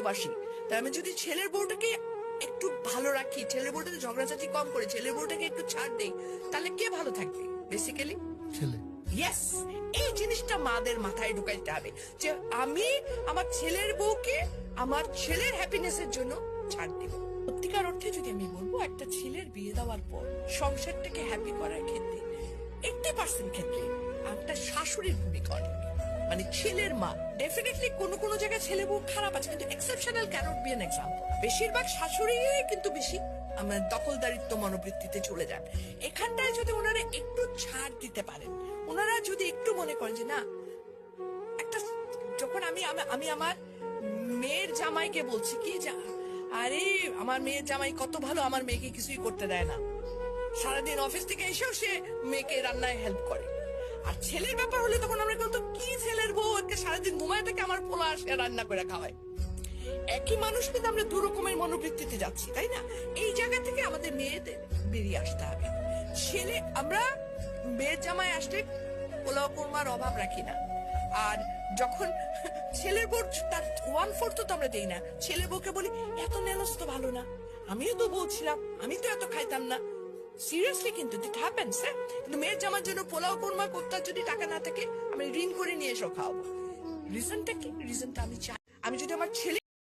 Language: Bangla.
ভালোবাসি, তাই আমি যদি ছেলের বউটাকে একটু ভালো রাখি, ছেলের বউটাকে ঝগড়াঝাটি কম করে ছেলের বউটাকে একটু ছাড় দেই, তাহলে কে ভালো থাকবে? বেসিক্যালি ছেলে। ইয়েস, এই জিনিসটা মাদের মাথায় ঢুকাইতে হবে যে আমি আমার ছেলের বউকে আমার ছেলের হ্যাপিনেসের জন্য ছাড় দিব। সত্যিকার অর্থে যদি আমি বলবো, একটা ছেলের বিয়ে দেওয়ার পর সংসারটাকে হ্যাপি করার ক্ষেত্রে 80% ক্ষেত্রে একটা শাশুড়ির ভূমিকা অনেক, মানে ছেলের মা। ডেফিনেটলি কোন জায়গায় ছেলে বউ খারাপ আছে, কিন্তু exceptional cannot be an example. বেশিরভাগ শাশুড়ি কিন্তু বেশি আমার দখলদারিত্ব মনোবৃত্তিতে চলে যান। এখানটায় যদি ওনারা একটু ছাড় দিতে পারেন, ওনারা যদি একটু মনে করেন যে না, একটা যখন আমি আমার মেয়ের জামাইকে বলছি কি যে আরে আমার মেয়ের জামাই কত ভালো, আমার মেয়েকে কিছুই করতে দেয় না, সারাদিন অফিস থেকে এসেও সে মেয়েকে রান্নায় হেল্প করে। আর ছেলের ব্যাপার হলে তখন আমরা বলতো কি ছেলের বউ একে সারাদিন ঘুমায় থাকে, আমার পোলা আসে রান্না করে খাওয়ায়। একই মানুষ, কিন্তু আমরা দু রকমের মনোবৃত্তিতে যাচ্ছি, তাই না? এই জায়গা থেকে আমাদের মেয়েদের বেরিয়ে আসতে হবে। ছেলে আমরা মেয়ের জামাই আসলে পোলাও কোরমার অভাব রাখি না, আর যখন ছেলের বউ তার 1/4 তো আমরা দেই না, ছেলের বউকে বলি এত নেলস তো ভালো না, আমিও তো বলছিলাম আমি তো এত খাইতাম না। সিরিয়াসলি, কিন্তু ইট হ্যাপেন্স। কিন্তু মেয়ের জামার জন্য পোলাও কোরমা করতে যদি টাকা না থাকে, আমি ঋণ করে নিয়ে এসো খাওয়াবো। রিজনটা কি? রিজনটা আমি চাই, আমি যদি আমার ছেলে